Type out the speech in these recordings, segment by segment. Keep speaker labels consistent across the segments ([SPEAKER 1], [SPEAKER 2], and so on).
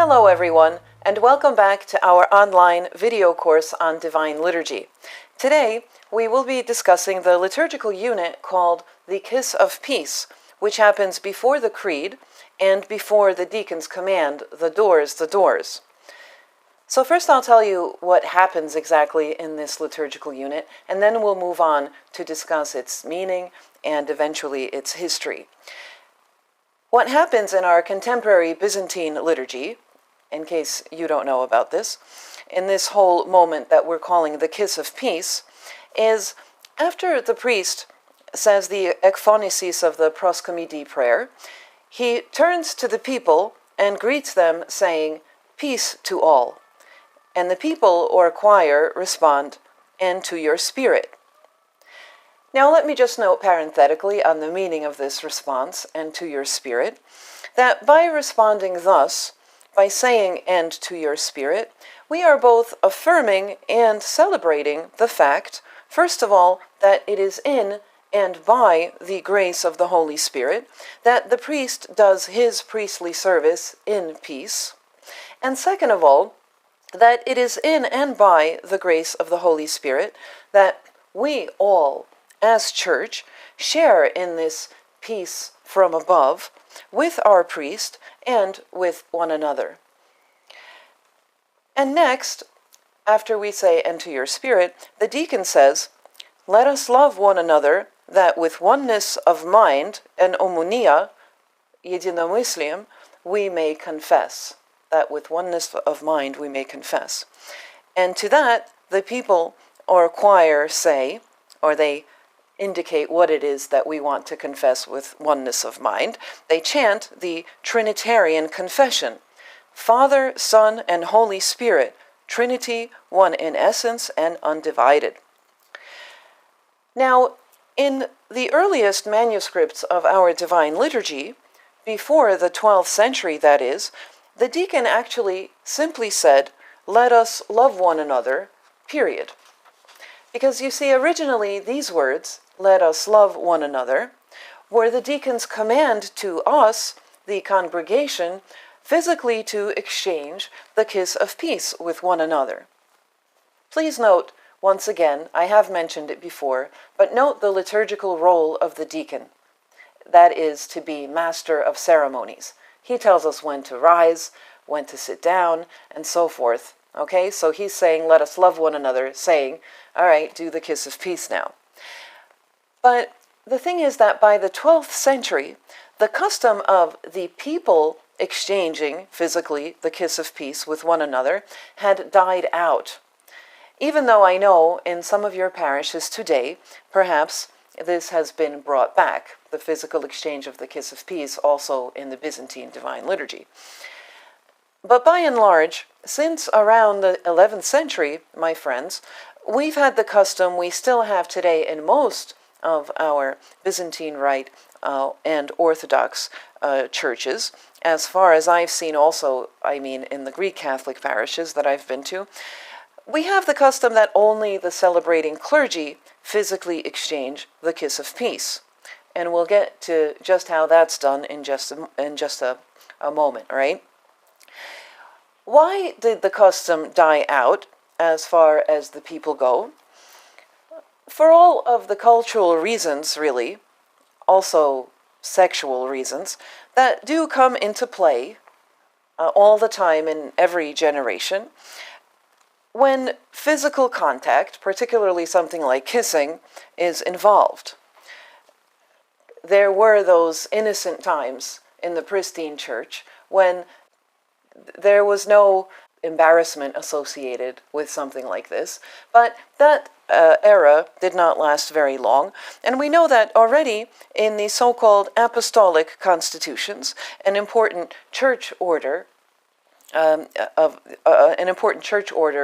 [SPEAKER 1] Hello everyone, and welcome back to our online video course on Divine Liturgy. Today, we will be discussing the liturgical unit called the Kiss of Peace, which happens before the Creed and before the deacon's command, the doors, the doors. So first I'll tell you what happens exactly in this liturgical unit, and then we'll move on to discuss its meaning and eventually its history. What happens in our contemporary Byzantine liturgy, in case you don't know about this, in this whole moment that we're calling the Kiss of Peace, is after the priest says the ekphonesis of the proskomidi prayer, he turns to the people and greets them saying, "Peace to all." And the people or choir respond, "And to your spirit." Now let me just note parenthetically on the meaning of this response, "and to your spirit," that by responding thus, by saying "and to your spirit," we are both affirming and celebrating the fact, first of all, that it is in and by the grace of the Holy Spirit that the priest does his priestly service in peace, and second of all, that it is in and by the grace of the Holy Spirit that we all, as Church, share in this peace from above with our priest and with one another. And next, after we say, "And to your spirit," the deacon says, "Let us love one another, that with oneness of mind and omunia, единомыслием, we may confess." That with oneness of mind we may confess. And to that, the people or choir say, or they indicate what it is that we want to confess with oneness of mind. They chant the Trinitarian confession: Father, Son, and Holy Spirit, Trinity, one in essence and undivided. Now, in the earliest manuscripts of our Divine Liturgy, before the 12th century that is, the deacon actually simply said, "Let us love one another," period. Because you see, originally these words, "Let us love one another," were the deacon's command to us, the congregation, physically to exchange the kiss of peace with one another. Please note, once again, I have mentioned it before, but note the liturgical role of the deacon. That is to be master of ceremonies. He tells us when to rise, when to sit down, and so forth. Okay, so he's saying, "Let us love one another," saying, "All right, do the kiss of peace now." But the thing is that by the 12th century, the custom of the people exchanging physically the kiss of peace with one another had died out. Even though I know in some of your parishes today, perhaps this has been brought back, the physical exchange of the kiss of peace also in the Byzantine Divine Liturgy. But by and large, since around the 11th century, my friends, we've had the custom we still have today in most of our Byzantine Rite and Orthodox churches, as far as I've seen also, I mean in the Greek Catholic parishes that I've been to, we have the custom that only the celebrating clergy physically exchange the kiss of peace. And we'll get to just how that's done in just a moment, right? Why did the custom die out as far as the people go? For all of the cultural reasons, really, also sexual reasons, that do come into play all the time in every generation, when physical contact, particularly something like kissing, is involved. There were those innocent times in the pristine church when there was no embarrassment associated with something like this, but that era did not last very long, and we know that already in the so-called apostolic constitutions, an important church order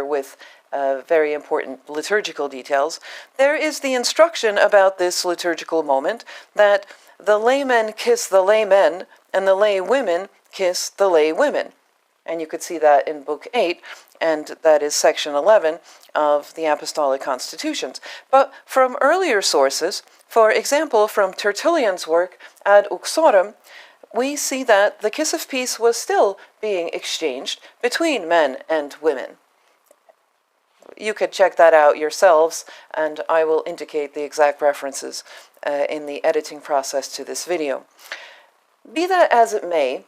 [SPEAKER 1] with very important liturgical details, there is the instruction about this liturgical moment that the laymen kiss the laymen and the lay women kiss the lay women. And you could see that in Book 8, and that is section 11 of the Apostolic Constitutions. But from earlier sources, for example, from Tertullian's work Ad Uxorem, we see that the kiss of peace was still being exchanged between men and women. You could check that out yourselves, and I will indicate the exact references in the editing process to this video. Be that as it may,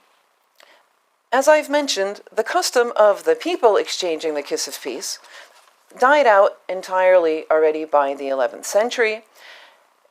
[SPEAKER 1] as I've mentioned, the custom of the people exchanging the kiss of peace died out entirely already by the 11th century,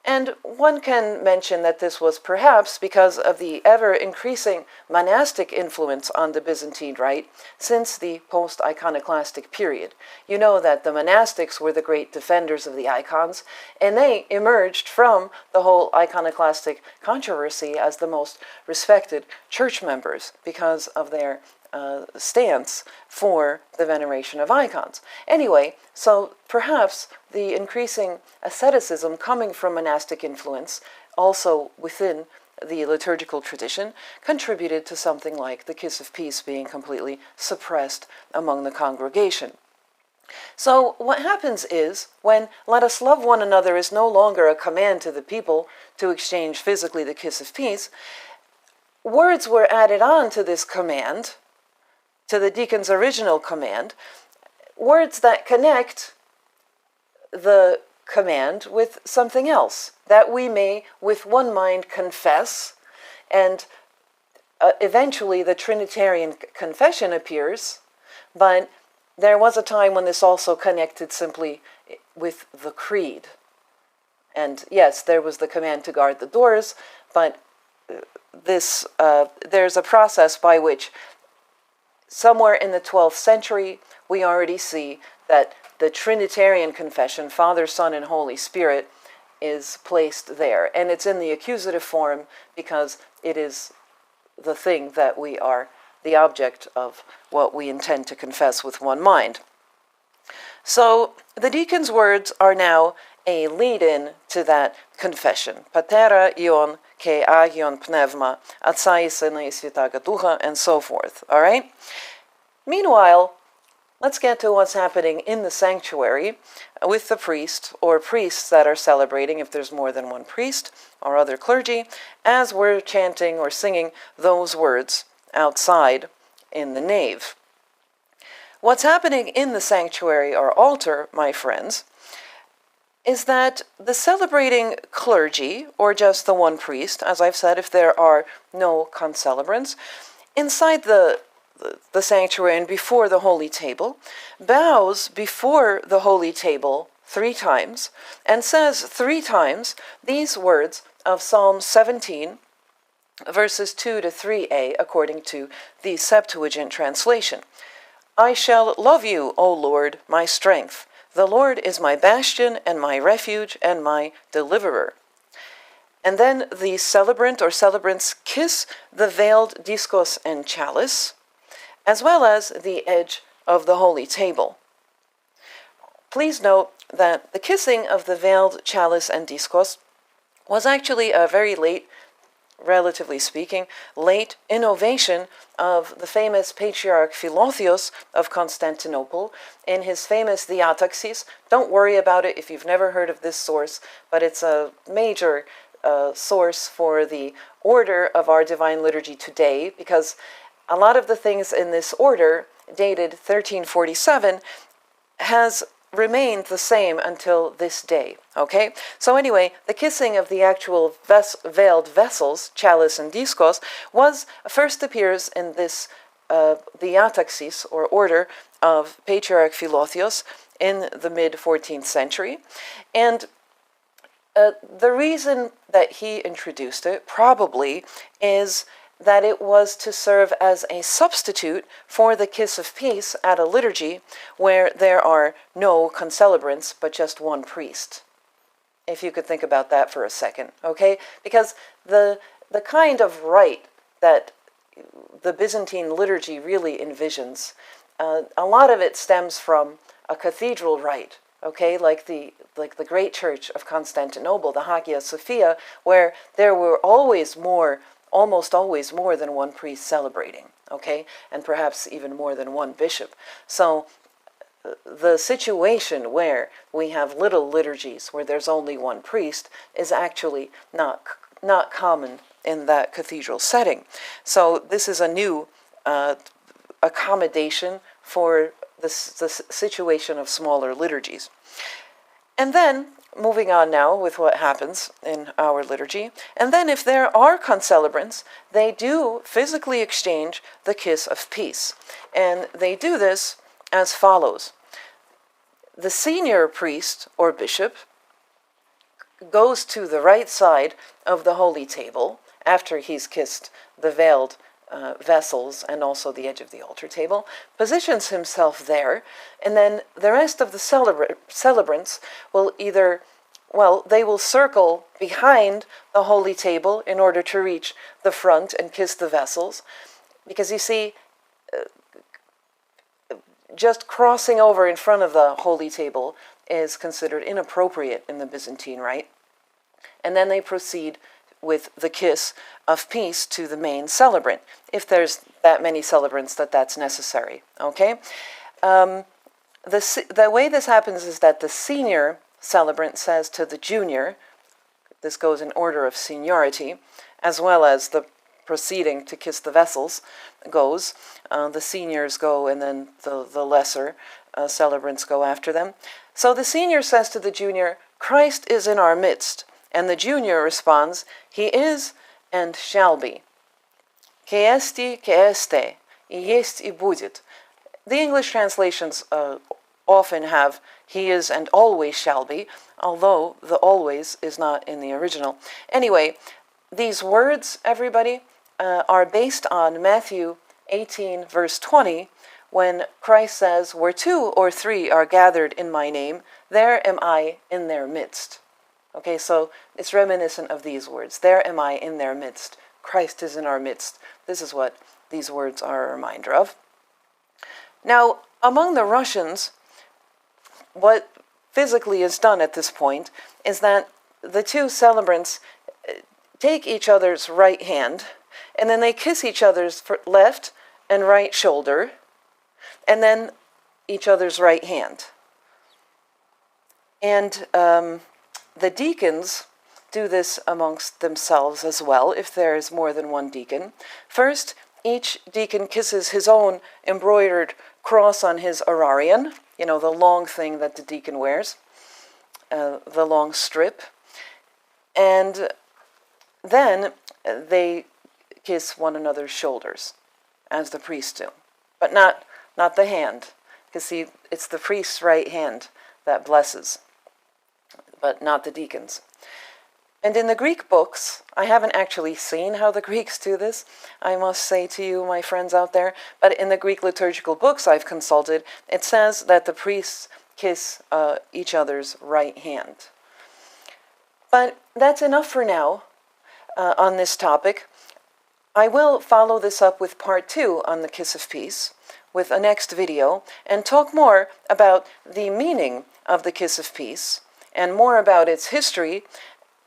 [SPEAKER 1] and one can mention that this was perhaps because of the ever-increasing monastic influence on the Byzantine Rite since the post-iconoclastic period. You know that the monastics were the great defenders of the icons, and they emerged from the whole iconoclastic controversy as the most respected church members because of their stance for the veneration of icons. Anyway, so perhaps the increasing asceticism coming from monastic influence, also within the liturgical tradition, contributed to something like the kiss of peace being completely suppressed among the congregation. So what happens is, when "let us love one another" is no longer a command to the people to exchange physically the kiss of peace, words were added on to this command, to the deacon's original command, words that connect the command with something else, that we may with one mind confess, and eventually the Trinitarian confession appears, but there was a time when this also connected simply with the creed. And yes, there was the command to guard the doors, but there's a process by which somewhere in the 12th century, we already see that the Trinitarian confession, Father, Son, and Holy Spirit, is placed there. And it's in the accusative form because it is the thing that we are, the object of what we intend to confess with one mind. So the deacon's words are now a lead-in to that confession. Patera ion ke agion pneuma, Atsa i Syna i Svятаго Духа, and so forth. All right? Meanwhile, let's get to what's happening in the sanctuary with the priest, or priests that are celebrating, if there's more than one priest, or other clergy, as we're chanting or singing those words outside in the nave. What's happening in the sanctuary or altar, my friends, is that the celebrating clergy, or just the one priest, as I've said, if there are no concelebrants, inside the sanctuary and before the holy table, bows before the holy table 3 times, and says 3 times these words of Psalm 17, verses 2 to 3a, according to the Septuagint translation. I shall love you, O Lord, my strength. The Lord is my bastion and my refuge and my deliverer. And then the celebrant or celebrants kiss the veiled discos and chalice, as well as the edge of the holy table. Please note that the kissing of the veiled chalice and discos was actually a very late, relatively speaking, late innovation of the famous Patriarch Philotheos of Constantinople in his famous Diataxis. Don't worry about it if you've never heard of this source, but it's a major source for the order of our Divine Liturgy today, because a lot of the things in this order, dated 1347, has remained the same until this day, okay? So anyway, the kissing of the actual veiled vessels, chalice and discos, first appears in this Diataxis, or order, of Patriarch Philotheos in the mid-14th century. And the reason that he introduced it, probably, is that it was to serve as a substitute for the kiss of peace at a liturgy where there are no concelebrants but just one priest. If you could think about that for a second, okay? Because the kind of rite that the Byzantine liturgy really envisions, a lot of it stems from a cathedral rite, okay, like the great church of Constantinople, the Hagia Sophia, where there were almost always more than one priest celebrating, okay, and perhaps even more than one bishop. So the situation where we have little liturgies where there's only one priest is actually not common in that cathedral setting. So this is a new accommodation for the situation of smaller liturgies. And then, moving on now with what happens in our liturgy, and then if there are concelebrants, they do physically exchange the kiss of peace. And they do this as follows. The senior priest or bishop goes to the right side of the holy table after he's kissed the veiled vessels and also the edge of the altar table, positions himself there, and then the rest of the celebrants will either, well, they will circle behind the holy table in order to reach the front and kiss the vessels, because you see, just crossing over in front of the holy table is considered inappropriate in the Byzantine rite. And then they proceed with the kiss of peace to the main celebrant, if there's that many celebrants that's necessary, okay? The way this happens is that the senior celebrant says to the junior, this goes in order of seniority, as well as the proceeding to kiss the vessels goes. The seniors go and then the lesser celebrants go after them. So the senior says to the junior, Christ is in our midst. And the junior responds, He is and shall be. Que esti, que este, y est y будет. The English translations often have He is and always shall be, although the always is not in the original. Anyway, these words, everybody, are based on Matthew 18, verse 20, when Christ says, Where 2 or 3 are gathered in my name, there am I in their midst. Okay, so it's reminiscent of these words. There am I in their midst. Christ is in our midst. This is what these words are a reminder of. Now, among the Russians, what physically is done at this point is that the two celebrants take each other's right hand, and then they kiss each other's left and right shoulder, and then each other's right hand. And the deacons do this amongst themselves as well, if there is more than one deacon. First, each deacon kisses his own embroidered cross on his orarion, you know, the long thing that the deacon wears, the long strip. And then they kiss one another's shoulders, as the priests do, but not the hand, because see, it's the priest's right hand that blesses, but not the deacons. And in the Greek books, I haven't actually seen how the Greeks do this, I must say to you, my friends out there, but in the Greek liturgical books I've consulted, it says that the priests kiss each other's right hand. But that's enough for now on this topic. I will follow this up with part 2 on the Kiss of Peace, with a next video, and talk more about the meaning of the Kiss of Peace, and more about its history,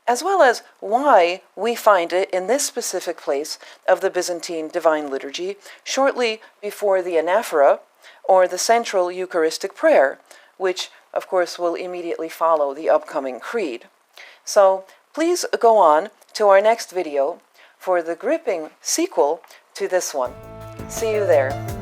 [SPEAKER 1] as well as why we find it in this specific place of the Byzantine Divine Liturgy, shortly before the anaphora, or the central Eucharistic prayer, which, of course, will immediately follow the upcoming Creed. So, please go on to our next video for the gripping sequel to this one. See you there.